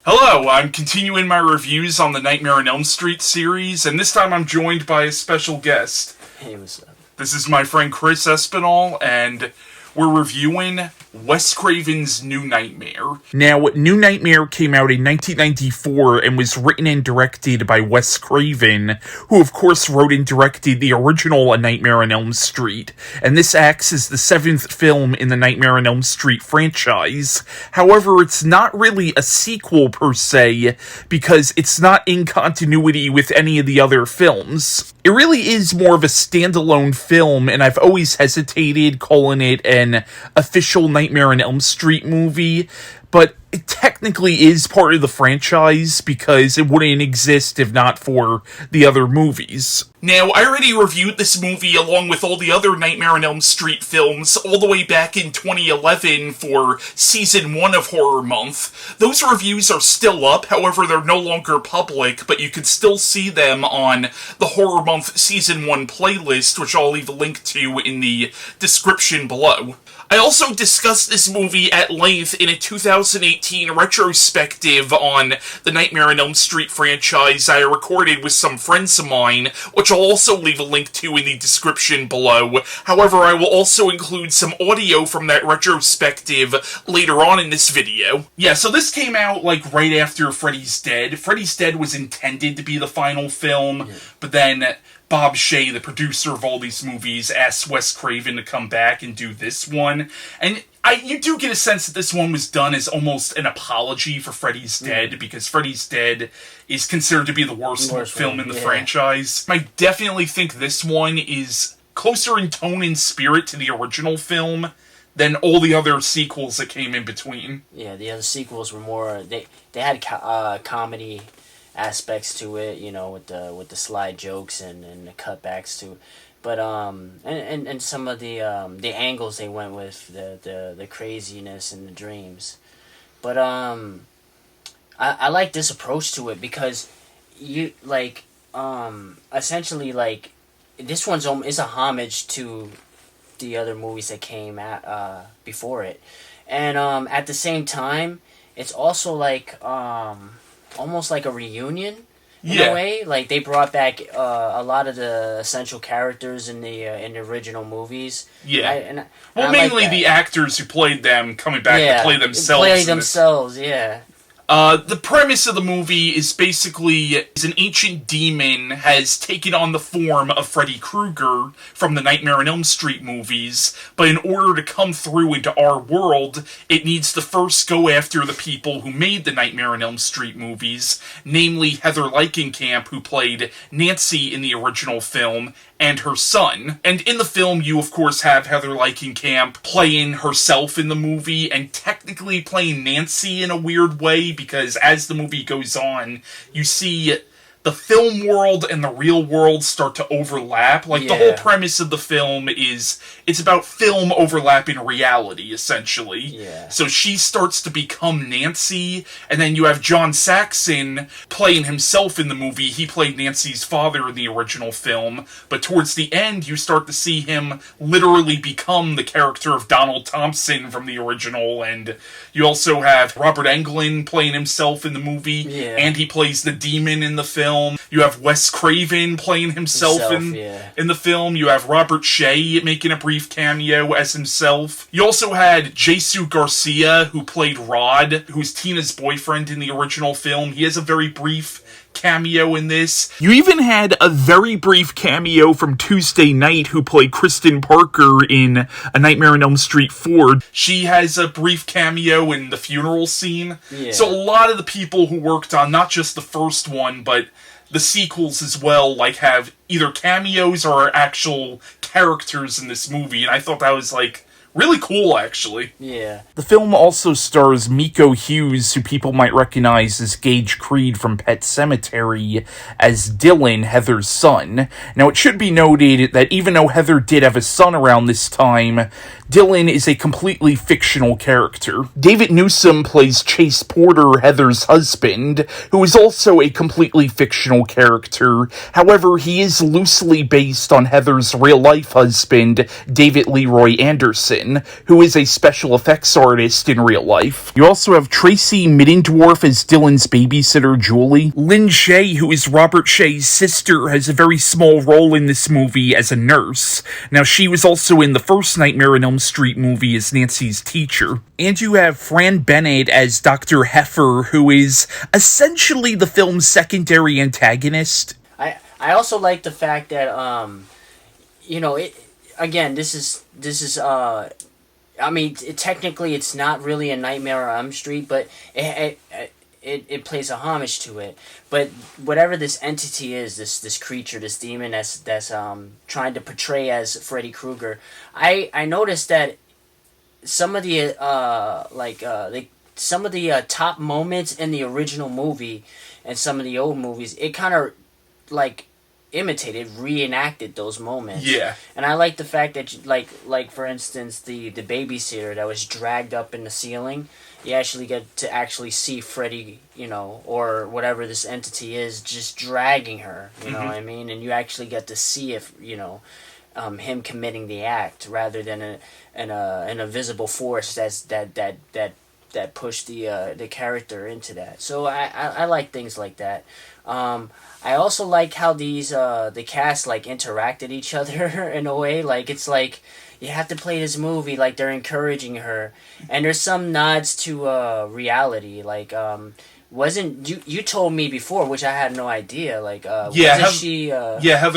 Hello, I'm continuing my reviews on the Nightmare on Elm Street series, and this time I'm joined by a special guest. Hey, what's up? This is my friend Chris Espianl, and we're reviewing Wes Craven's New Nightmare. Now, New Nightmare came out in 1994 and was written and directed by Wes Craven, who of course wrote and directed the original A Nightmare on Elm Street, and this acts as the seventh film in the Nightmare on Elm Street franchise. However, it's not really a sequel per se, because it's not in continuity with any of the other films. It really is more of a standalone film, and I've always hesitated calling it an official Nightmare on Elm Street movie, but it technically is part of the franchise because it wouldn't exist if not for the other movies. Now, I already reviewed this movie along with all the other Nightmare on Elm Street films all the way back in 2011 for Season 1 of Horror Month. Those reviews are still up, however they're no longer public, but you can still see them on the Horror Month Season 1 playlist, which I'll leave a link to in the description below. I also discussed this movie at length in a 2018 retrospective on the Nightmare on Elm Street franchise I recorded with some friends of mine, which I'll also leave a link to in the description below. However, I will also include some audio from that retrospective later on in this video. Yeah, so this came out like right after Freddy's Dead. Freddy's Dead was intended to be the final film, but then Bob Shaye, the producer of all these movies, asked Wes Craven to come back and do this one. And you do get a sense that this one was done as almost an apology for Freddy's Dead, because Freddy's Dead is considered to be the worst film in the franchise. I definitely think this one is closer in tone and spirit to the original film than all the other sequels that came in between. Yeah, the other sequels were more, they had comedy aspects to it, you know, with the slide jokes and the cutbacks to, but and some of the angles they went with, the craziness and the dreams, but I like this approach to it because you like essentially like this one's is a homage to the other movies that came at before it, and at the same time it's also like almost like a reunion in a way. Like they brought back a lot of the essential characters in the original movies. Yeah, mainly like the actors who played them coming back to play themselves. The premise of the movie is basically an ancient demon has taken on the form of Freddy Krueger from the Nightmare on Elm Street movies, but in order to come through into our world, it needs to first go after the people who made the Nightmare on Elm Street movies, namely Heather Langenkamp, who played Nancy in the original film, and her son. And in the film, you of course have Heather Langenkamp playing herself in the movie, and technically playing Nancy in a weird way, because as the movie goes on, you see the film world and the real world start to overlap. Like, the whole premise of the film is, it's about film overlapping reality, essentially. Yeah. So she starts to become Nancy, and then you have John Saxon playing himself in the movie. He played Nancy's father in the original film, but towards the end, you start to see him literally become the character of Donald Thompson from the original, and you also have Robert Englund playing himself in the movie, and he plays the demon in the film. You have Wes Craven playing himself in the film. You have Robert Shaye making a brief cameo as himself. You also had Jesus Garcia, who played Rod, who's Tina's boyfriend in the original film. He has a very brief cameo in this. You even had a very brief cameo from Tuesday Night, who played Kristen Parker in A Nightmare on Elm Street 4. She has a brief cameo in the funeral scene. So a lot of the people who worked on not just the first one, but the sequels as well, like, have either cameos or actual characters in this movie, and I thought that was, like, really cool, actually. Yeah. The film also stars Miko Hughes, who people might recognize as Gage Creed from Pet Sematary, as Dylan, Heather's son. Now, it should be noted that even though Heather did have a son around this time, Dylan is a completely fictional character. David Newsom plays Chase Porter, Heather's husband, who is also a completely fictional character. However, he is loosely based on Heather's real-life husband, David Leroy Anderson. Rubin, who is a special effects artist in real life. You also have Tracy Middendorf as Dylan's babysitter, Julie. Lynn Shaye, who is Robert Shaye's sister, has a very small role in this movie as a nurse. Now, she was also in the first Nightmare on Elm Street movie as Nancy's teacher. And you have Fran Bennett as Dr. Heifer, who is essentially the film's secondary antagonist. I also like the fact that this is I mean, technically it's not really a Nightmare on Elm Street, but it plays a homage to it. But whatever this entity is, this creature, this demon that's trying to portray as Freddy Krueger, I noticed that some of the top moments in the original movie and some of the old movies, it kind of reenacted those moments. Yeah. And I like the fact that, like for instance, the babysitter that was dragged up in the ceiling, you actually get to actually see Freddy, or whatever this entity is, just dragging her, you know what I mean? And you actually get to see if, him committing the act rather than an invisible force that pushed the character into that. So I like things like that. I also like how the cast interact with each other in a way. It's like you have to play this movie like they're encouraging her, and there's some nods to reality. Wasn't you told me before, which I had no idea. Heather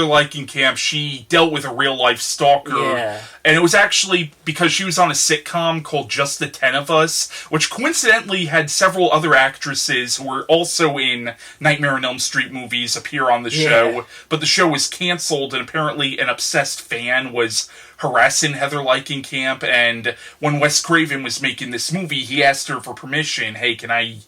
Langenkamp, she dealt with a real life stalker, and it was actually because she was on a sitcom called Just the 10 of Us, which coincidentally had several other actresses who were also in Nightmare on Elm Street movies appear on the show, but the show was canceled, and apparently an obsessed fan was harassing Heather Langenkamp, and when Wes Craven was making this movie, he asked her for permission. Hey, can I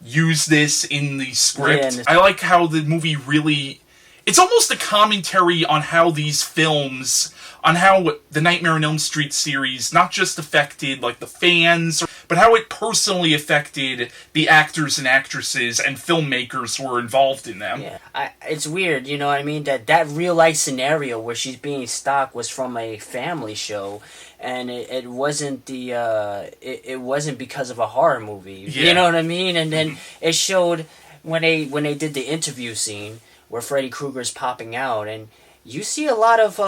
use this in the script? I like how the movie really... It's almost a commentary on how these films... on how the Nightmare on Elm Street series not just affected, the fans, but how it personally affected the actors and actresses and filmmakers who were involved in them. Yeah, it's weird, you know what I mean? That real-life scenario where she's being stalked was from a family show, and it wasn't it wasn't because of a horror movie. Yeah. You know what I mean? And then it showed when they did the interview scene where Freddy Krueger's popping out, and you see a lot of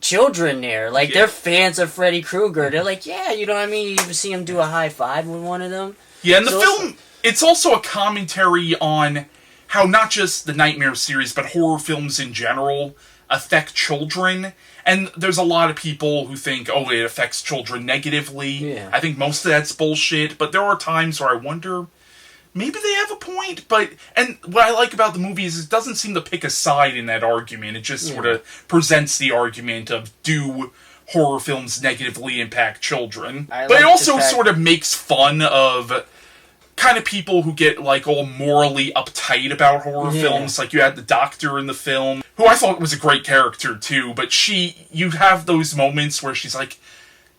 children there. They're fans of Freddy Krueger. They're like, yeah, you know what I mean? You even see him do a high five with one of them. Yeah, and the film, it's also a commentary on how not just the Nightmare series, but horror films in general affect children. And there's a lot of people who think, it affects children negatively. Yeah. I think most of that's bullshit, but there are times where I wonder, maybe they have a point, and what I like about the movie is it doesn't seem to pick a side in that argument. It just sort of presents the argument of, do horror films negatively impact children? But it also sort of makes fun of kind of people who get all morally uptight about horror films. You had the doctor in the film, who I thought was a great character too, but you have those moments where she's like,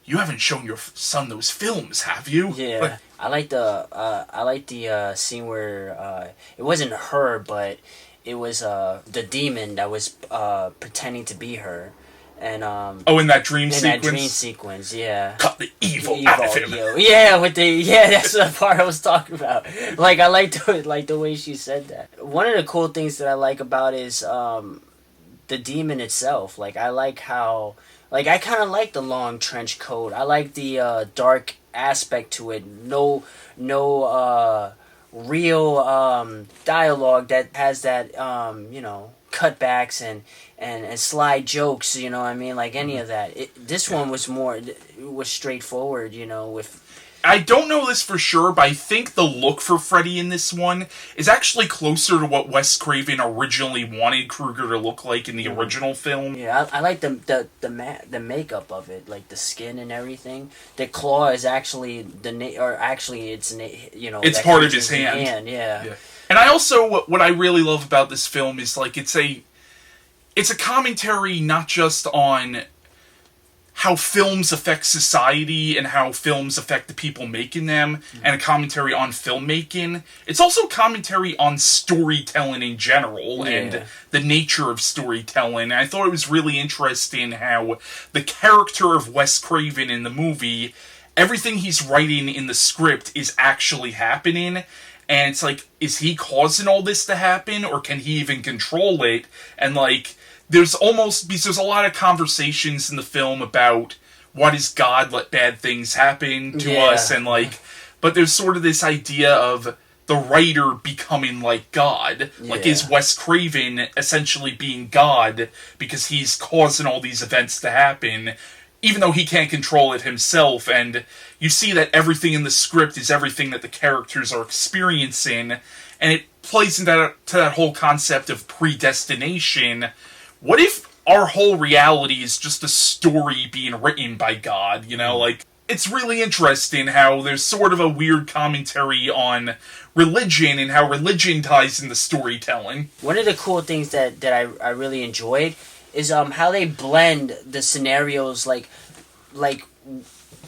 you haven't shown your son those films, have you? Yeah. I like the scene where it wasn't her, but it was the demon that was pretending to be her, and in that dream sequence. In that dream sequence, yeah. Cut the evil out of him. Yeah, that's the part I was talking about. I like the way she said that. One of the cool things that I like about is the demon itself. I like how I kind of like the long trench coat. I like the dark aspect to it. No real dialogue that has that cutbacks and sly jokes, you know what I mean, any of that. This one was was straightforward, with... I don't know this for sure, but I think the look for Freddy in this one is actually closer to what Wes Craven originally wanted Krueger to look like in the original film. Yeah, I like the makeup of it, the skin and everything. The claw is actually it's part of his hand. Yeah. And I also, what I really love about this film is it's a commentary not just on how films affect society and how films affect the people making them, and a commentary on filmmaking. It's also commentary on storytelling in general and the nature of storytelling. And I thought it was really interesting how the character of Wes Craven in the movie, everything he's writing in the script is actually happening. And it's like, is he causing all this to happen, or can he even control it? And like, there's a lot of conversations in the film about why does God let bad things happen to us, and like, but there's sort of this idea of the writer becoming like God. Like, is Wes Craven essentially being God because he's causing all these events to happen, even though he can't control it himself? And you see that everything in the script is everything that the characters are experiencing, and it plays into that whole concept of predestination. What if our whole reality is just a story being written by God, you know? Like, it's really interesting how there's sort of a weird commentary on religion and how religion ties into storytelling. One of the cool things that I really enjoyed is how they blend the scenarios, like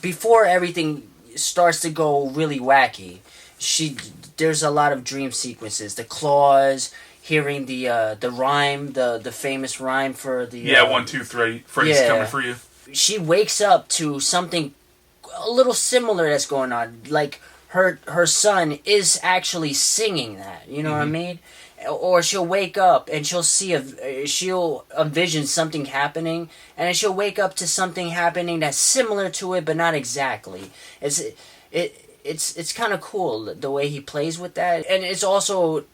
before everything starts to go really wacky. There's a lot of dream sequences, the claws, hearing the rhyme, the famous rhyme for the 1, 2, 3, Freddy's coming for you. She wakes up to something a little similar that's going on. Like her son is actually singing that. You know what I mean? Or she'll wake up and she'll she'll envision something happening, and then she'll wake up to something happening that's similar to it, but not exactly. It's kind of cool the way he plays with that, and it's also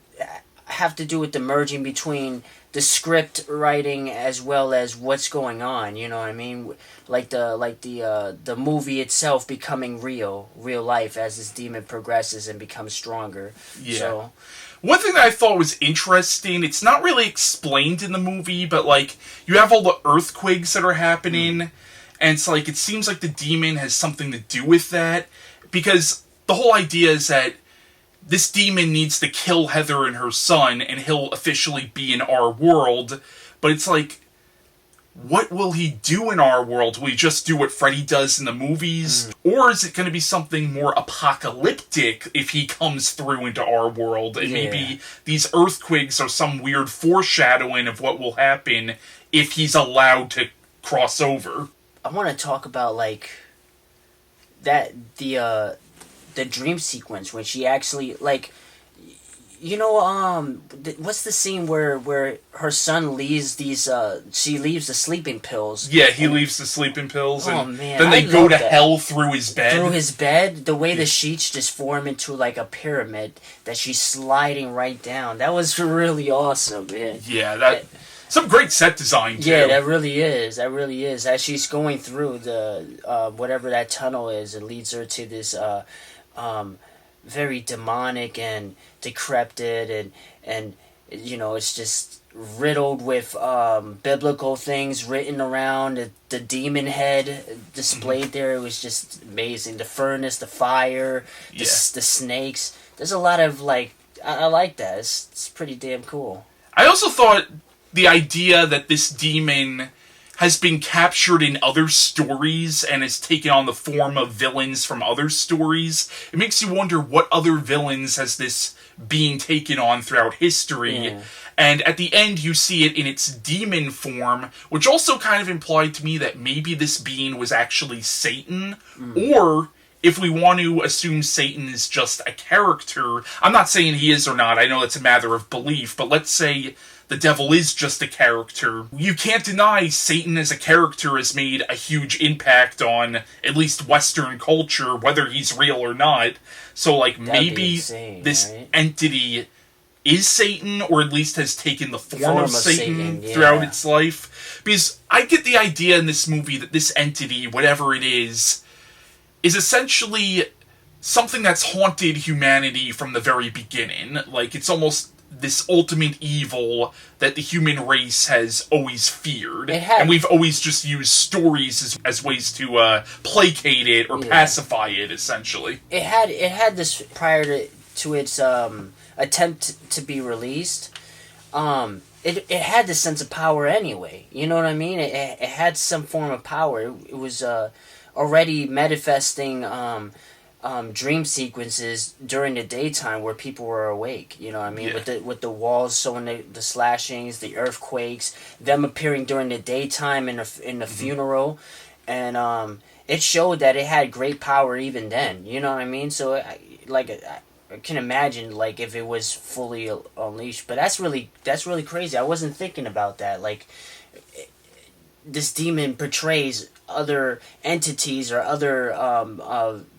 have to do with the merging between the script writing as well as what's going on. You know what I mean? Like the movie itself becoming real life as this demon progresses and becomes stronger. Yeah. So, one thing that I thought was interesting, it's not really explained in the movie, but like, you have all the earthquakes that are happening, and it's like, it seems like the demon has something to do with that, because the whole idea is that this demon needs to kill Heather and her son, and he'll officially be in our world. But it's like, what will he do in our world? Will he just do what Freddy does in the movies? Or is it going to be something more apocalyptic if he comes through into our world? And maybe these earthquakes are some weird foreshadowing of what will happen if he's allowed to cross over. I want to talk about, like, that, the dream sequence when she actually, like, you know, what's the scene where her son leaves she leaves the sleeping pills? Yeah, he leaves the sleeping pills, and man, then they go to hell through his bed. Through his bed, the way the sheets just form into like a pyramid that she's sliding right down. That was really awesome, man. Yeah, some great set design too. Yeah, that really is. As she's going through the whatever that tunnel is, it leads her to this very demonic and decrepit, and you know, it's just riddled with biblical things written around the demon head displayed there. It was just amazing. The furnace, the fire, the snakes. There's a lot of, like, I like that. It's pretty damn cool. I also thought the idea that this demon has been captured in other stories and has taken on the form of villains from other stories, it makes you wonder what other villains has this being taken on throughout history. Yeah. And at the end, you see it in its demon form, which also kind of implied to me that maybe this being was actually Satan, or if we want to assume Satan is just a character. I'm not saying he is or not, I know that's a matter of belief, but let's say the devil is just a character. You can't deny Satan as a character has made a huge impact on at least Western culture, whether he's real or not. So, like, maybe this entity is Satan, or at least has taken the form of Satan throughout its life. Because I get the idea in this movie that this entity, whatever it is essentially something that's haunted humanity from the very beginning. Like, it's almost this ultimate evil that the human race has always feared. And we've always just used stories as ways to placate it or pacify it, essentially. It had this prior to its attempt to be released. it had this sense of power anyway. You know what I mean? It had some form of power. It was already manifesting dream sequences during the daytime where people were awake. You know what I mean? Yeah. With the walls showing the slashings, the earthquakes, them appearing during the daytime in the funeral, and it showed that it had great power even then. You know what I mean? So I can imagine like if it was fully unleashed, but that's really crazy. I wasn't thinking about that. Like this demon portrays other entities or other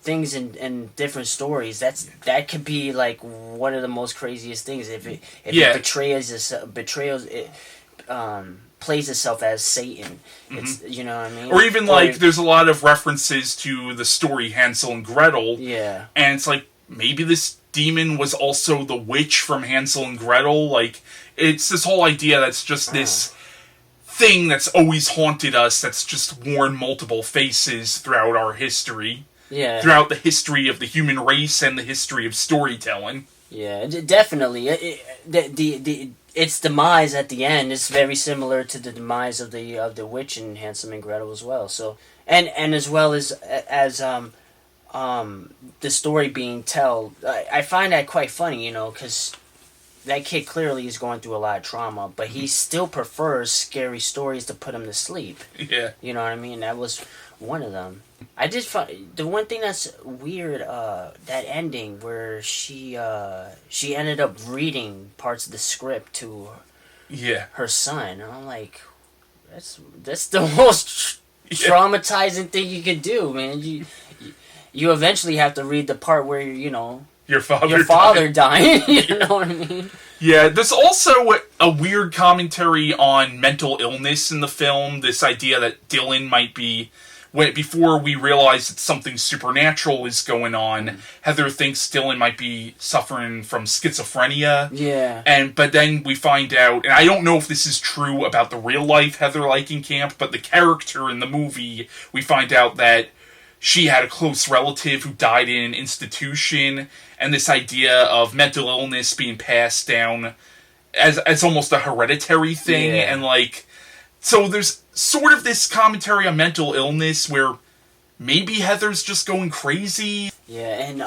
things in different stories. That could be like one of the most craziest things if it plays itself as Satan. It's, you know what I mean? Or even like there's a lot of references to the story Hansel and Gretel. Yeah. And it's like maybe this demon was also the witch from Hansel and Gretel. Like it's this whole idea that's just this thing that's always haunted us, that's just worn multiple faces throughout our history. Yeah. Throughout the history of the human race and the history of storytelling. Yeah, definitely. Its demise at the end is very similar to the demise of the witch in Hansel and Gretel as well. So and as well as the story being told, I find that quite funny, you know, because that kid clearly is going through a lot of trauma, but he still prefers scary stories to put him to sleep. Yeah. You know what I mean? That was one of them. I did find the one thing that's weird, that ending where she ended up reading parts of the script to her son. And I'm like, that's the most traumatizing thing you could do, man. You eventually have to read the part where your father dying. You know what I mean? Yeah, there's also a weird commentary on mental illness in the film. This idea that Dylan might be, before we realize that something supernatural is going on, Heather thinks Dylan might be suffering from schizophrenia. Yeah. But then we find out, and I don't know if this is true about the real life Heather Langenkamp, but the character in the movie, we find out that she had a close relative who died in an institution, and this idea of mental illness being passed down as almost a hereditary thing, and like, so there's sort of this commentary on mental illness where maybe Heather's just going crazy. Yeah, and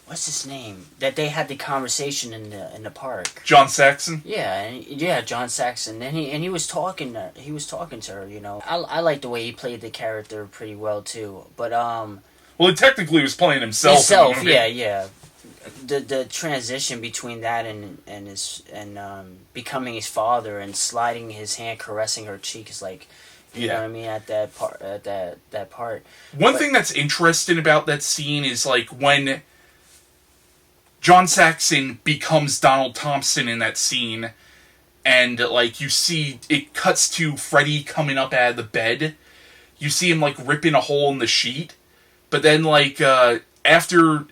what's his name? That they had the conversation in the park. John Saxon. Yeah, John Saxon. And he was talking to her. You know, I like the way he played the character pretty well too. But well, he technically was playing himself. Yeah. The transition between that and his becoming his father and sliding his hand, caressing her cheek is like, you know what I mean, at that part. One thing that's interesting about that scene is like when John Saxon becomes Donald Thompson in that scene, and like you see it cuts to Freddy coming up out of the bed. You see him like ripping a hole in the sheet, but then like after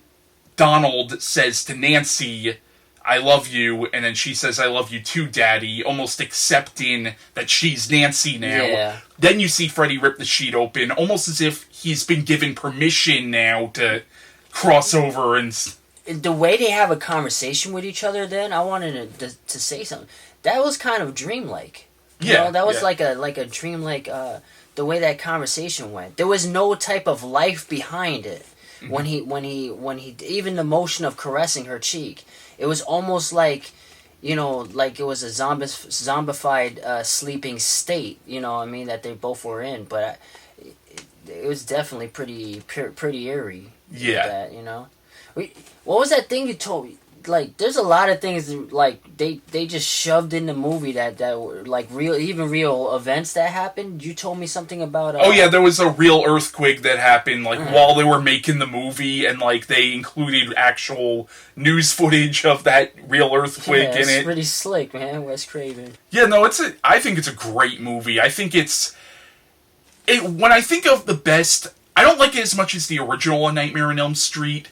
Donald says to Nancy, "I love you," and then she says, "I love you too, Daddy," almost accepting that she's Nancy now. Yeah. Then you see Freddy rip the sheet open, almost as if he's been given permission now to cross over. And the way they have a conversation with each other, then I wanted to say something. That was kind of dreamlike. You know, that was like a dreamlike. The way that conversation went, there was no type of life behind it. When he even the motion of caressing her cheek, it was almost like, like it was a zombified sleeping state. You know what I mean, that they both were in, but it was definitely pretty eerie. Yeah. That, what was that thing you told me? Like, there's a lot of things like they just shoved in the movie that were like real events that happened. You told me something about. There was a real earthquake that happened like while they were making the movie, and like they included actual news footage of that real earthquake in it. It's pretty slick, man. Wes Craven. Yeah, no, I think it's a great movie. I think when I think of the best, I don't like it as much as the original A Nightmare on Elm Street.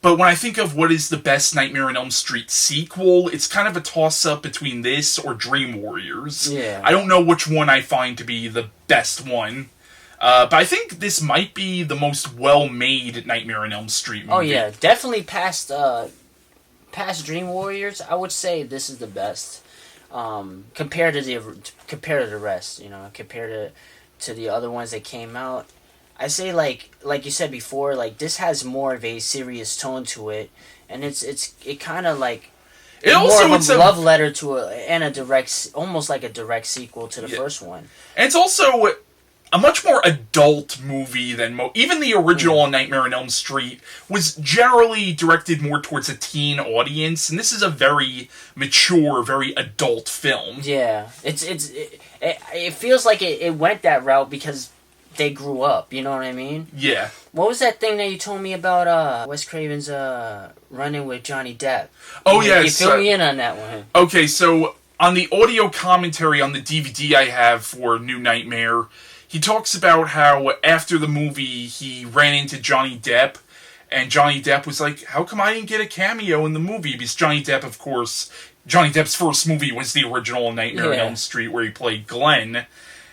But when I think of what is the best Nightmare on Elm Street sequel, it's kind of a toss-up between this or Dream Warriors. Yeah. I don't know which one I find to be the best one. But I think this might be the most well-made Nightmare on Elm Street movie. Oh, yeah. Definitely past Dream Warriors, I would say this is the best. compared to the rest, compared to the other ones that came out. I say like you said before, like this has more of a serious tone to it, and it kind of like it also more of it's a love letter to a direct, almost like a direct sequel to the first one. And it's also a much more adult movie than even the original Nightmare on Elm Street was generally directed more towards a teen audience, and this is a very mature, very adult film. Yeah, it feels like it went that route because they grew up, you know what I mean? Yeah. What was that thing that you told me about Wes Craven's running with Johnny Depp? Oh, yes. You fill me in on that one. Okay, so on the audio commentary on the DVD I have for New Nightmare, he talks about how after the movie he ran into Johnny Depp, and Johnny Depp was like, how come I didn't get a cameo in the movie? Because Johnny Depp, of course, Johnny Depp's first movie was the original Nightmare on Elm Street where he played Glenn,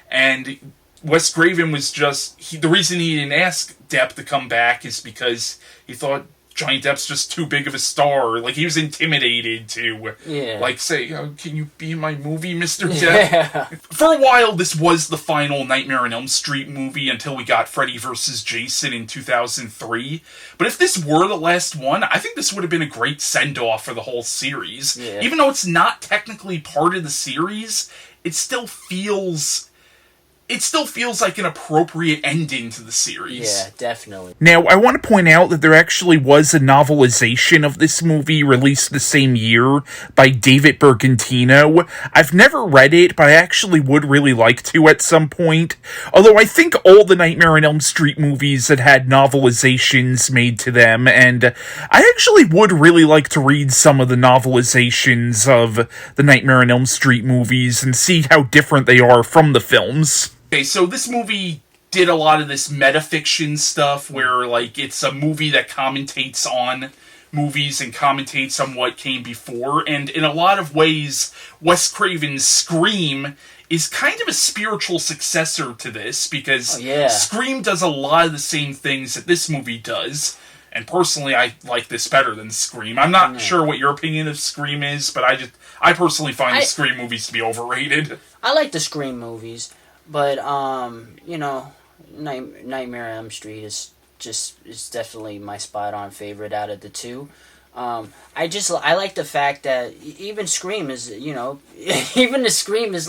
and Wes Craven was the reason he didn't ask Depp to come back is because he thought Johnny Depp's just too big of a star. Like, he was intimidated to, say, oh, can you be in my movie, Mr. Depp? Yeah. For a while, this was the final Nightmare on Elm Street movie until we got Freddy vs. Jason in 2003. But if this were the last one, I think this would have been a great send-off for the whole series. Yeah. Even though it's not technically part of the series, it still feels like an appropriate ending to the series. Yeah, definitely. Now, I want to point out that there actually was a novelization of this movie released the same year by David Bergantino. I've never read it, but I actually would really like to at some point. Although I think all the Nightmare on Elm Street movies had novelizations made to them, and I actually would really like to read some of the novelizations of the Nightmare on Elm Street movies and see how different they are from the films. Okay, so this movie did a lot of this metafiction stuff where, like, it's a movie that commentates on movies and commentates on what came before, and in a lot of ways, Wes Craven's Scream is kind of a spiritual successor to this, because Scream does a lot of the same things that this movie does, and personally, I like this better than Scream. I'm not sure what your opinion of Scream is, but I personally find the Scream movies to be overrated. I like the Scream movies. But, Nightmare on Elm Street is definitely my spot-on favorite out of the two. I like the fact that even Scream is, even the Scream is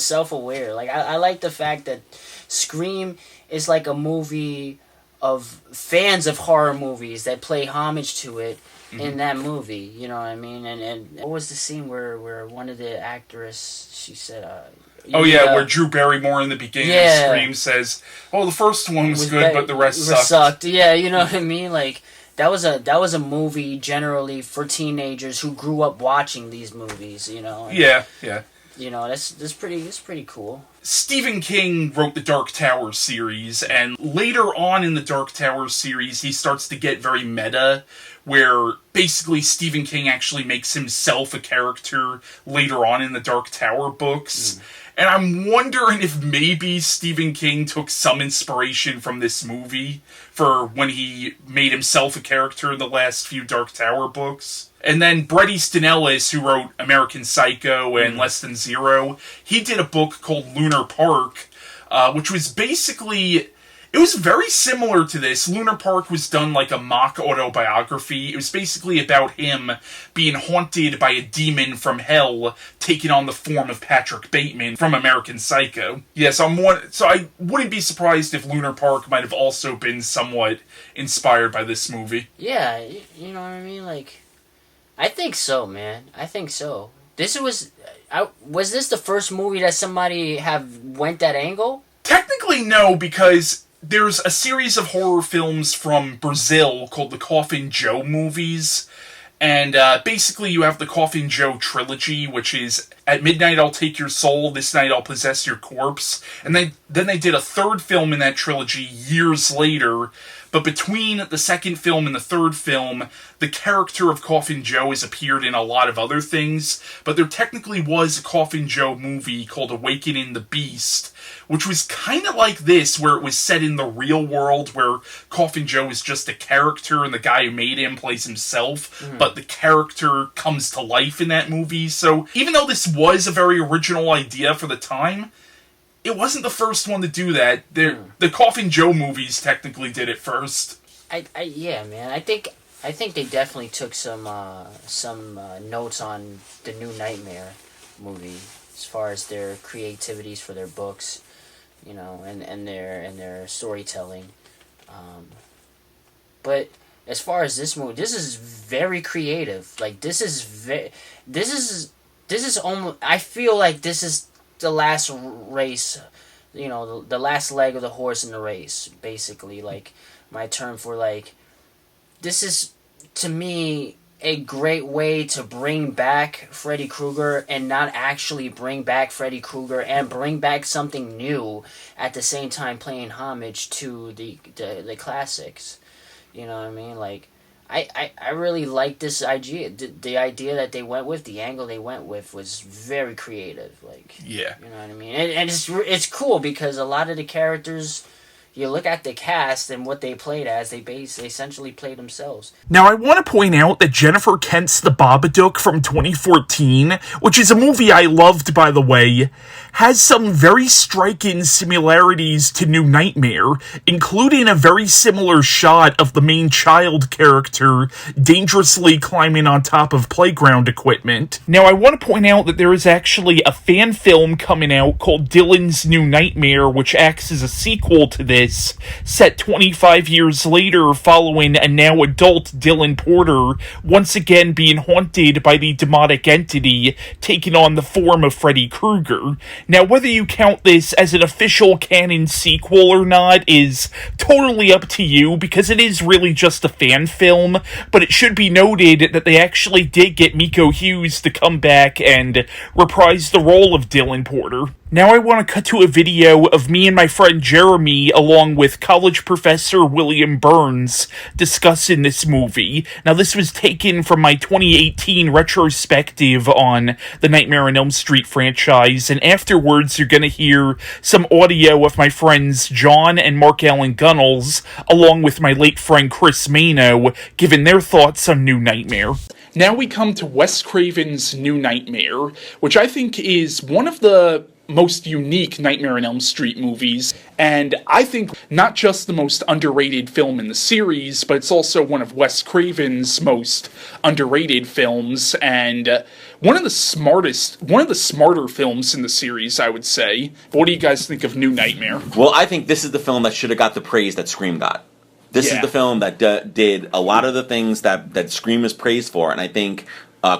self-aware. Like, I like the fact that Scream is like a movie of fans of horror movies that play homage to it in that movie, you know what I mean? And what was the scene where one of the actors, she said, where Drew Barrymore in the beginning of Scream says, "Oh, the first one was good, but the rest sucked." Yeah, you know what I mean? Like that was a movie generally for teenagers who grew up watching these movies. You know. Yeah. That's pretty cool. Stephen King wrote the Dark Tower series, and later on in the Dark Tower series, he starts to get very meta, where basically Stephen King actually makes himself a character later on in the Dark Tower books. And I'm wondering if maybe Stephen King took some inspiration from this movie for when he made himself a character in the last few Dark Tower books. And then Bret Easton Ellis, who wrote American Psycho and Less Than Zero, he did a book called Lunar Park, which was basically... It was very similar to this. Lunar Park was done like a mock autobiography. It was basically about him being haunted by a demon from hell taking on the form of Patrick Bateman from American Psycho. Yeah, so I wouldn't be surprised if Lunar Park might have also been somewhat inspired by this movie. Yeah, you know what I mean? Like, I think so, man. I think so. Was this the first movie that somebody went that angle? Technically, no, because there's a series of horror films from Brazil called the Coffin Joe movies, and basically you have the Coffin Joe trilogy, which is At Midnight I'll Take Your Soul, This Night I'll Possess Your Corpse, and then they did a third film in that trilogy years later, But between the second film and the third film, the character of Coffin Joe has appeared in a lot of other things, but there technically was a Coffin Joe movie called Awakening the Beast, which was kind of like this, where it was set in the real world, where Coffin Joe is just a character and the guy who made him plays himself, but the character comes to life in that movie. So even though this was a very original idea for the time, it wasn't the first one to do that. The Coffin Joe movies technically did it first. Yeah, man. I think they definitely took some notes on the New Nightmare movie as far as their creativities for their books, you know, and their storytelling. But as far as this movie, this is very creative. Like this is almost. I feel like this is the last race, you know, the last leg of the horse in the race, basically. Like, my term for, like, this is, to me, a great way to bring back Freddy Krueger and not actually bring back Freddy Krueger and bring back something new at the same time playing homage to the classics. You know what I mean? Like, I really like this idea. The idea that they went with, the angle they went with, was very creative. Like, yeah, you know what I mean. And it's cool because a lot of the characters, you look at the cast and what they played as, they essentially played themselves. Now, I want to point out that Jennifer Kent's The Babadook from 2014, which is a movie I loved, by the way, has some very striking similarities to New Nightmare, including a very similar shot of the main child character dangerously climbing on top of playground equipment. Now, I want to point out that there is actually a fan film coming out called Dylan's New Nightmare, which acts as a sequel to this, set 25 years later following a now adult Dylan Porter once again being haunted by the demonic entity taking on the form of Freddy Krueger. Now, whether you count this as an official canon sequel or not is totally up to you, because it is really just a fan film, but it should be noted that they actually did get Miko Hughes to come back and reprise the role of Dylan Porter. Now I want to cut to a video of me and my friend Jeremy, along with college professor William Burns, discussing this movie. Now this was taken from my 2018 retrospective on the Nightmare on Elm Street franchise, and afterwards you're going to hear some audio of my friends John and Mark Allen Gunnels, along with my late friend Chris Mano, giving their thoughts on New Nightmare. Now we come to Wes Craven's New Nightmare, which I think is one of the most unique Nightmare on Elm Street movies, and I think not just the most underrated film in the series, but it's also one of Wes Craven's most underrated films, and one of the smarter films in the series, I would say. What do you guys think of New Nightmare? Well, I think this is the film that should have got the praise that Scream got. This is the film that did a lot of the things that Scream is praised for, and I think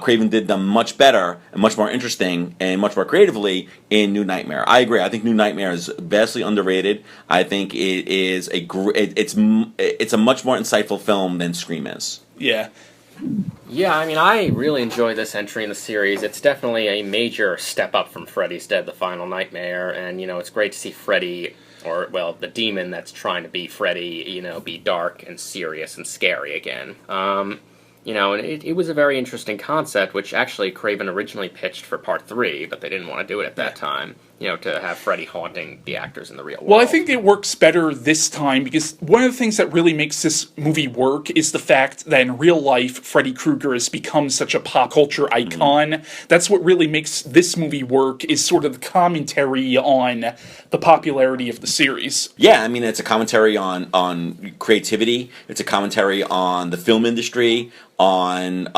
Craven did them much better and much more interesting and much more creatively in New Nightmare. I agree. I think New Nightmare is vastly underrated. I think it is it's a much more insightful film than Scream is. Yeah. Yeah, I mean, I really enjoy this entry in the series. It's definitely a major step up from Freddy's Dead, the Final Nightmare, and, you know, it's great to see Freddy, or, well, the demon that's trying to be Freddy, you know, be dark and serious and scary again. You know, and it was a very interesting concept, which actually Craven originally pitched for Part 3, but they didn't want to do it at that time. You know, to have Freddy haunting the actors in the real world. Well, I think it works better this time, because one of the things that really makes this movie work is the fact that in real life, Freddy Krueger has become such a pop culture icon. Mm-hmm. That's what really makes this movie work, is sort of the commentary on the popularity of the series. Yeah, I mean, it's a commentary on creativity. It's a commentary on the film industry, on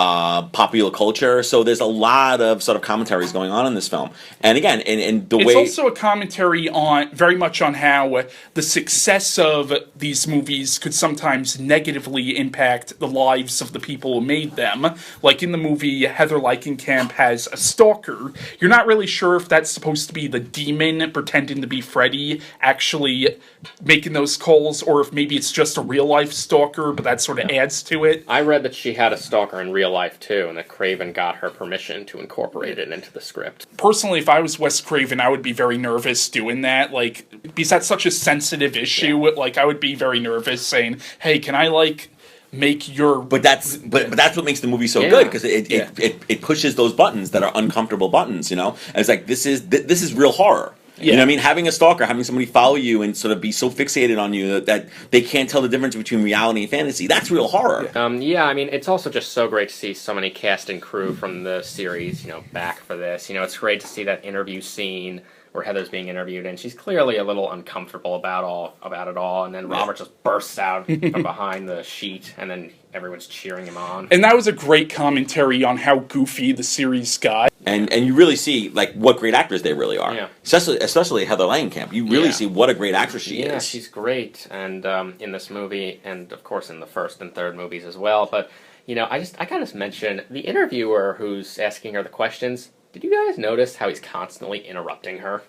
popular culture. So there's a lot of sort of commentaries going on in this film. And again, in the way... It's also a commentary very much on how the success of these movies could sometimes negatively impact the lives of the people who made them. Like in the movie, Heather Langenkamp has a stalker. You're not really sure if that's supposed to be the demon pretending to be Freddy actually making those calls, or if maybe it's just a real-life stalker, but that sort of adds to it. I read that she had a stalker in real life, too, and that Craven got her permission to incorporate it into the script. Personally, if I was Wes Craven, I would would be very nervous doing that, like, because that's such a sensitive issue. Like, I would be very nervous saying, hey, can I, like, make your... But that's what makes the movie so good, because it pushes those buttons that are uncomfortable buttons, you know? And it's like, this is real horror. Yeah. You know what I mean? Having a stalker, having somebody follow you and sort of be so fixated on you that they can't tell the difference between reality and fantasy, that's real horror. Yeah, I mean, it's also just so great to see so many cast and crew from the series, you know, back for this. You know, it's great to see that interview scene where Heather's being interviewed, and she's clearly a little uncomfortable about it all, and then Robert just bursts out from behind the sheet, and then everyone's cheering him on. And that was a great commentary on how goofy the series got. And you really see, like, what great actors they really are. Yeah. Especially Heather Langenkamp. You really see what a great actress she is. Yeah, she's great, and in this movie, and of course in the first and third movies as well. But, you know, I gotta just mention, the interviewer who's asking her the questions, did you guys notice how he's constantly interrupting her?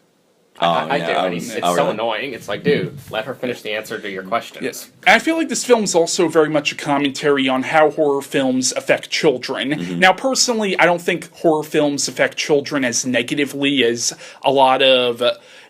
I do, and it's so annoying. It's like, dude, let her finish the answer to your questions. Yes. And I feel like this film's also very much a commentary on how horror films affect children. Mm-hmm. Now, personally, I don't think horror films affect children as negatively as a lot of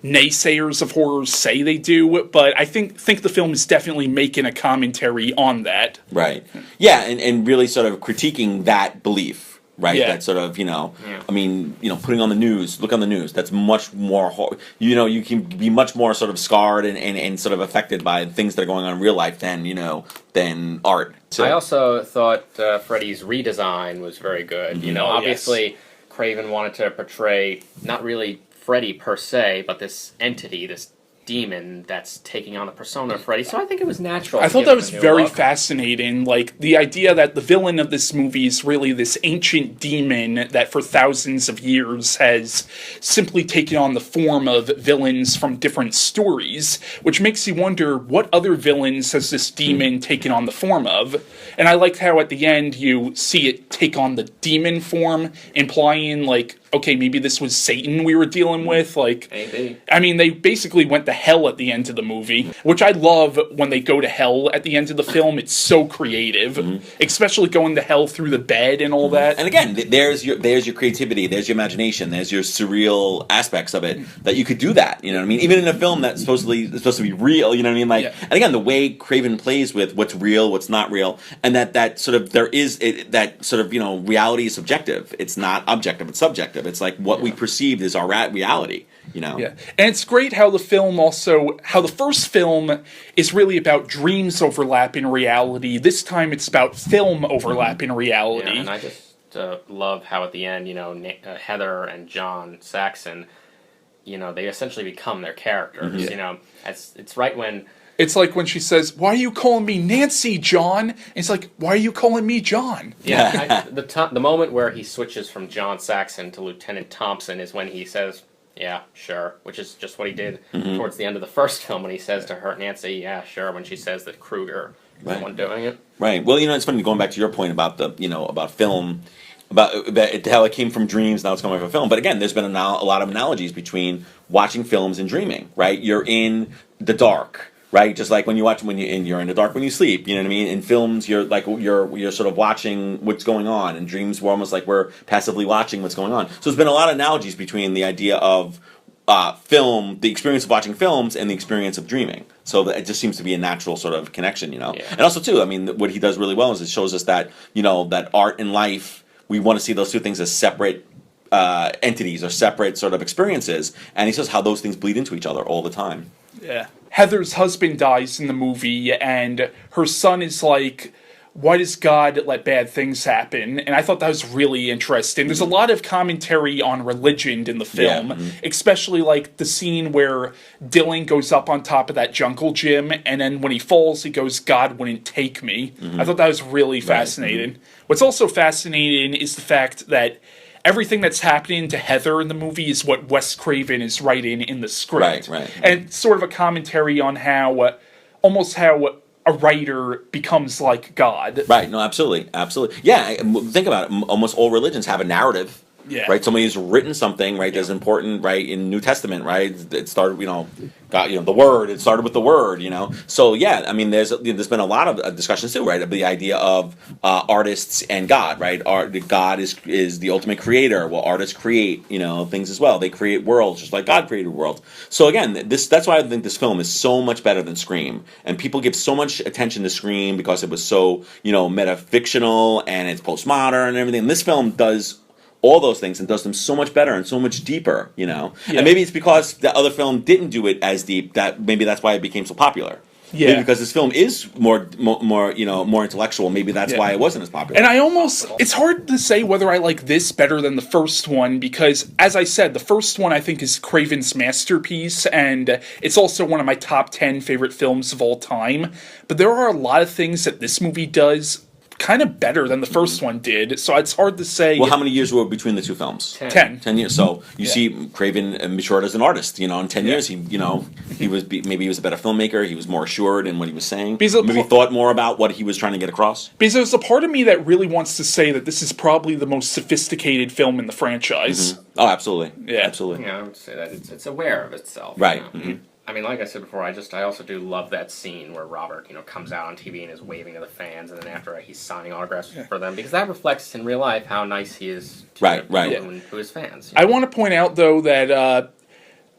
naysayers of horror say they do, but I think the film is definitely making a commentary on that. Right. Yeah, and really sort of critiquing that belief. Right, that sort of, you know, I mean, you know, putting on the news, look on the news, that's much more, you know, you can be much more sort of scarred and sort of affected by things that are going on in real life than, you know, than art. So. I also thought Freddy's redesign was very good. Mm-hmm. You know, obviously, Craven wanted to portray not really Freddy per se, but this entity, this demon that's taking on the persona of Freddy, so I think it was natural. I thought that was very fascinating, like the idea that the villain of this movie is really this ancient demon that for thousands of years has simply taken on the form of villains from different stories, which makes you wonder what other villains has this demon taken on the form of. And I liked how at the end you see it take on the demon form, implying like, okay, maybe this was Satan we were dealing with. Like, maybe. I mean, they basically went to hell at the end of the movie, which I love when they go to hell at the end of the film. It's so creative, especially going to hell through the bed and all that. And again, there's your creativity, there's your imagination, there's your surreal aspects of it that you could do that. You know what I mean? Even in a film that's supposed to be real. You know what I mean? Like, and again, the way Craven plays with what's real, what's not real, and that sort of that sort of, you know, reality is subjective. It's not objective. It's subjective. It's like what we perceived is our reality, you know? Yeah. And it's great how the first film is really about dreams overlapping reality. This time it's about film overlapping reality. Yeah, and I just love how at the end, you know, Heather and John Saxon, you know, they essentially become their characters, you know? It's right when... It's like when she says, "Why are you calling me Nancy, John?" And it's like, "Why are you calling me John?" Yeah, the moment where he switches from John Saxon to Lieutenant Thompson is when he says, "Yeah, sure," which is just what he did towards the end of the first film when he says to her, Nancy, "Yeah, sure," when she says that Kruger is the one doing it. Right. Well, you know, it's funny going back to your point about about film, about how it came from dreams, now it's coming from film. But again, there's been a lot of analogies between watching films and dreaming. Right. You're in the dark. Right, just like when you're in the dark when you sleep. You know what I mean? In films, you're sort of watching what's going on. In dreams, we're almost like we're passively watching what's going on. So there's been a lot of analogies between the idea of film, the experience of watching films, and the experience of dreaming. So it just seems to be a natural sort of connection, you know. Yeah. And also too, I mean, what he does really well is it shows us that, you know, that art and life, we want to see those two things as separate entities or separate sort of experiences, and he shows how those things bleed into each other all the time. Yeah. Heather's husband dies in the movie, and her son is like, why does God let bad things happen? And I thought that was really interesting. There's a lot of commentary on religion in the film, especially like the scene where Dylan goes up on top of that jungle gym, and then when he falls, he goes, "God wouldn't take me." I thought that was really fascinating. What's also fascinating is the fact that everything that's happening to Heather in the movie is what Wes Craven is writing in the script. Right. And it's sort of a commentary on how a writer becomes like God. Right, no, absolutely. Yeah, think about it. Almost all religions have a narrative, Yeah. right? Somebody who's written something, right? That's important, right? In New Testament, right? It started, got the Word. It started with the Word, So yeah, I mean, there's been a lot of discussions too, right? Of the idea of artists and God, right? God is the ultimate creator. Well, artists create, things as well. They create worlds just like God created worlds. So again, that's why I think this film is so much better than Scream, and people give so much attention to Scream because it was so metafictional and it's postmodern and everything. And this film does all those things and does them so much better and so much deeper, Yeah. And maybe it's because the other film didn't do it as deep that maybe that's why it became so popular. Yeah. Maybe because this film is more intellectual. Maybe that's why it wasn't as popular. And it's hard to say whether I like this better than the first one because, as I said, the first one I think is Craven's masterpiece, and it's also one of my top 10 favorite films of all time. But there are a lot of things that this movie does kind of better than the first one did, so it's hard to say. Well, how many years were between the two films? 10. 10 years. So you see Craven matured as an artist. In 10 years, he was maybe he was a better filmmaker. He was more assured in what he was saying. Maybe thought more about what he was trying to get across. Because there's a part of me that really wants to say that this is probably the most sophisticated film in the franchise. Mm-hmm. Oh, absolutely. Yeah, absolutely. Yeah, I would say that it's aware of itself. Right. Mm-hmm. I mean, like I said before, I also do love that scene where Robert, comes out on TV and is waving to the fans, and then after he's signing autographs for them, because that reflects in real life how nice he is to to his fans. I want to point out, though, that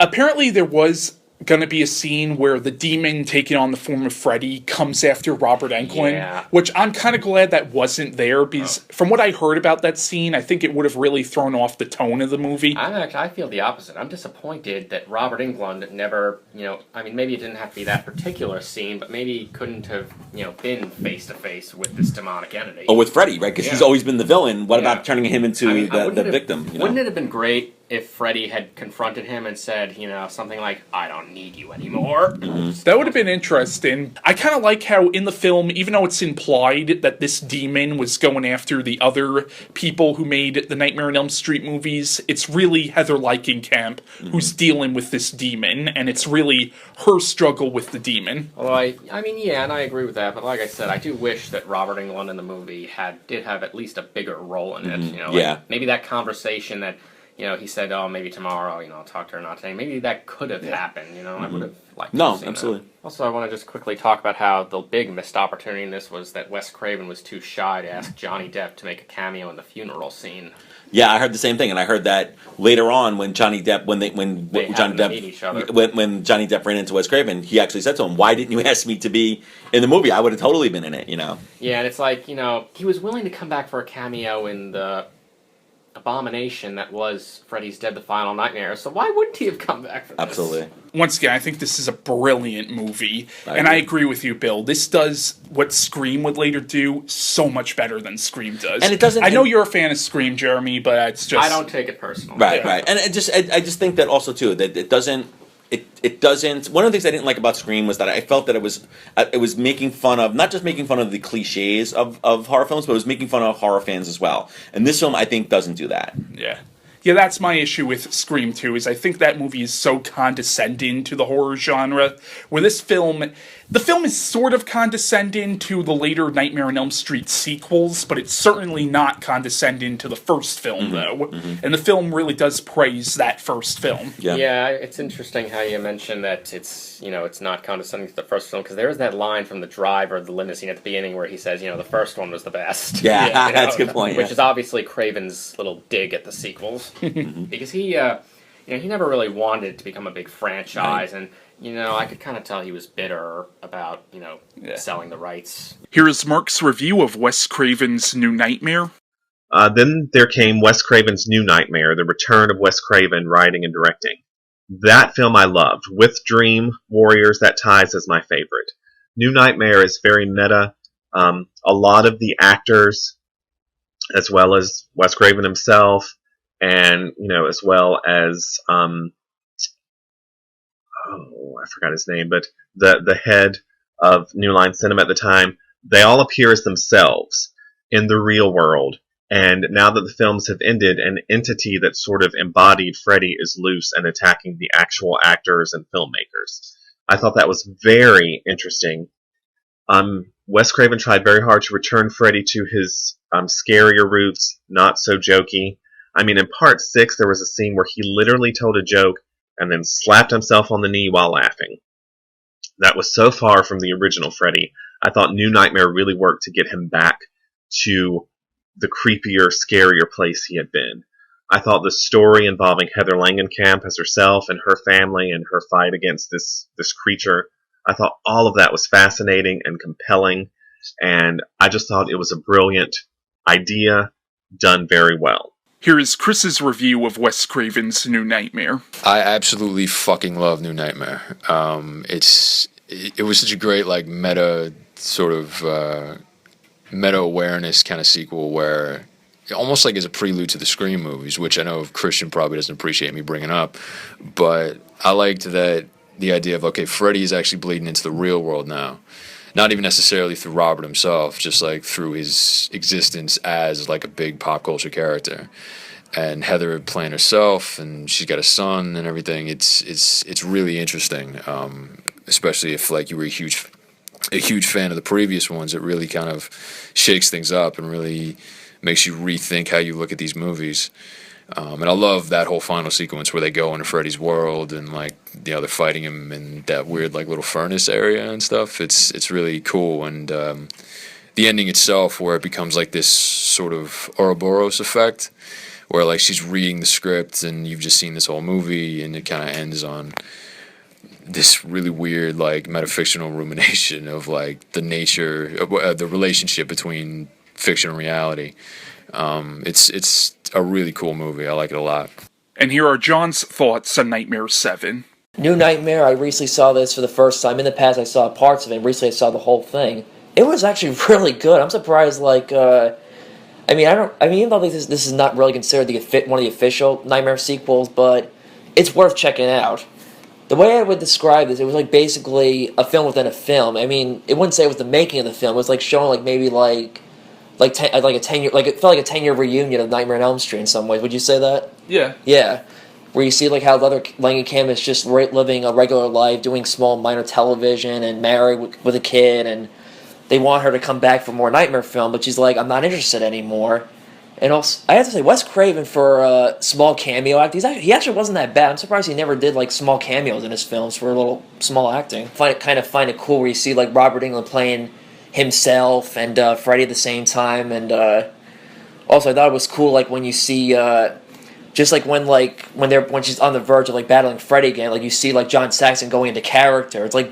apparently there was going to be a scene where the demon taking on the form of Freddy comes after Robert Englund, which I'm kind of glad that wasn't there, because from what I heard about that scene, I think it would have really thrown off the tone of the movie. I feel the opposite. I'm disappointed that Robert Englund never, maybe it didn't have to be that particular scene, but maybe he couldn't have, been face-to-face with this demonic entity. Oh, with Freddy, right? Because he's always been the villain. What about turning him into the victim? Wouldn't it have been great if Freddy had confronted him and said, something like, "I don't need you anymore"? Mm-hmm. That would have been interesting. I kind of like how in the film, even though it's implied that this demon was going after the other people who made the Nightmare on Elm Street movies, it's really Heather Langenkamp who's dealing with this demon, and it's really her struggle with the demon. Although and I agree with that, but like I said, I do wish that Robert Englund in the movie did have at least a bigger role in it. Maybe that conversation that he said, "Oh, maybe tomorrow, I'll talk to her, not today." Maybe that could have happened, I would have liked to see absolutely. that. Also, I want to just quickly talk about how the big missed opportunity in this was that Wes Craven was too shy to ask Johnny Depp to make a cameo in the funeral scene. Yeah, I heard the same thing, and I heard that later on when Johnny Depp ran into Wes Craven, he actually said to him, "Why didn't you ask me to be in the movie? I would have totally been in it." Yeah, and it's like he was willing to come back for a cameo in the abomination that was Freddy's Dead: The Final Nightmare. So why wouldn't he have come back for this? Absolutely. Once again, I think this is a brilliant movie, and I agree with you, Bill. This does what Scream would later do so much better than Scream does. And it doesn't. I know you're a fan of Scream, Jeremy, but it's just I don't take it personally. Right. And I just think that also too that it doesn't. It doesn't. One of the things I didn't like about Scream was that I felt that it was making fun of, not just making fun of the cliches of horror films, but it was making fun of horror fans as well. And this film, I think, doesn't do that. Yeah, that's my issue with Scream 2, is I think that movie is so condescending to the horror genre, where the film is sort of condescending to the later Nightmare on Elm Street sequels, but it's certainly not condescending to the first film, though. And the film really does praise that first film. Yeah, it's interesting how you mentioned that it's not condescending to the first film, because there is that line from the driver of the limousine at the beginning where he says, the first one was the best. Yeah, that's a good point. Which is obviously Craven's little dig at the sequels. Because he never really wanted it to become a big franchise, and I could kind of tell he was bitter about selling the rights. Here is Mark's review of Wes Craven's New Nightmare. Then there came Wes Craven's New Nightmare, the return of Wes Craven writing and directing. That film I loved. With Dream Warriors, that ties as my favorite. New Nightmare is very meta. A lot of the actors, as well as Wes Craven himself, and as well as I forgot his name, but the head of New Line Cinema at the time, they all appear as themselves in the real world. And now that the films have ended, an entity that sort of embodied Freddy is loose and attacking the actual actors and filmmakers. I thought that was very interesting. Wes Craven tried very hard to return Freddy to his scarier roots, not so jokey. I mean, in part 6, there was a scene where he literally told a joke and then slapped himself on the knee while laughing. That was so far from the original Freddy. I thought New Nightmare really worked to get him back to the creepier, scarier place he had been. I thought the story involving Heather Langenkamp as herself and her family and her fight against this creature, I thought all of that was fascinating and compelling, and I just thought it was a brilliant idea done very well. Here is Chris's review of Wes Craven's New Nightmare. I absolutely fucking love New Nightmare. It was such a great like meta awareness kind of sequel where almost like as a prelude to the Scream movies, which I know Christian probably doesn't appreciate me bringing up, but I liked that the idea of, okay, Freddy is actually bleeding into the real world now. Not even necessarily through Robert himself, just like through his existence as like a big pop culture character. And Heather playing herself, and she's got a son and everything. It's really interesting, especially if like you were a huge fan of the previous ones. It really kind of shakes things up and really makes you rethink how you look at these movies. And I love that whole final sequence where they go into Freddy's world and like, you know, they're fighting him in that weird like little furnace area and stuff. It's really cool, and the ending itself where it becomes like this sort of Ouroboros effect, where like she's reading the script and you've just seen this whole movie, and it kind of ends on this really weird like metafictional rumination of like the nature of the relationship between fiction and reality. It's a really cool movie. I like it a lot. And here are John's thoughts on Nightmare 7. New Nightmare, I recently saw this for the first time. In the past, I saw parts of it, and recently I saw the whole thing. It was actually really good. I'm surprised, like, even though this is not really considered one of the official Nightmare sequels, but it's worth checking out. The way I would describe this, it was like basically a film within a film. I mean, it wouldn't say it was the making of the film. It was like showing like maybe like a 10-year, like it felt like a 10-year reunion of Nightmare on Elm Street in some ways. Would you say that? Yeah. Yeah. Where you see like how the other Langenkamp is just living a regular life, doing small minor television, and married with a kid, and they want her to come back for more Nightmare film, but she's like, I'm not interested anymore. And also, I have to say, Wes Craven for a small cameo act, he actually wasn't that bad. I'm surprised he never did like small cameos in his films for a little small acting. Find it cool where you see like Robert Englund playing himself and Freddy at the same time, and also I thought it was cool like when you see just like when she's on the verge of like battling Freddy again, like you see like John Saxon going into character. It's like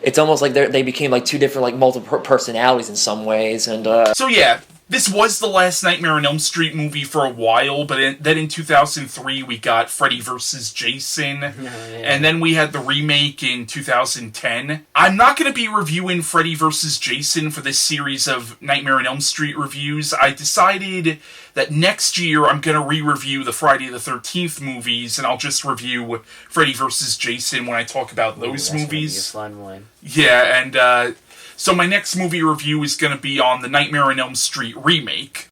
it's almost like they became like two different like multiple personalities in some ways, and So yeah, this was the last Nightmare on Elm Street movie for a while, but then in 2003 we got Freddy vs. Jason, and then we had the remake in 2010. I'm not going to be reviewing Freddy vs. Jason for this series of Nightmare on Elm Street reviews. I decided that next year I'm going to re-review the Friday the 13th movies, and I'll just review Freddy vs. Jason when I talk about those movies. That's gonna be a fun one. Yeah, and so my next movie review is going to be on the Nightmare on Elm Street remake.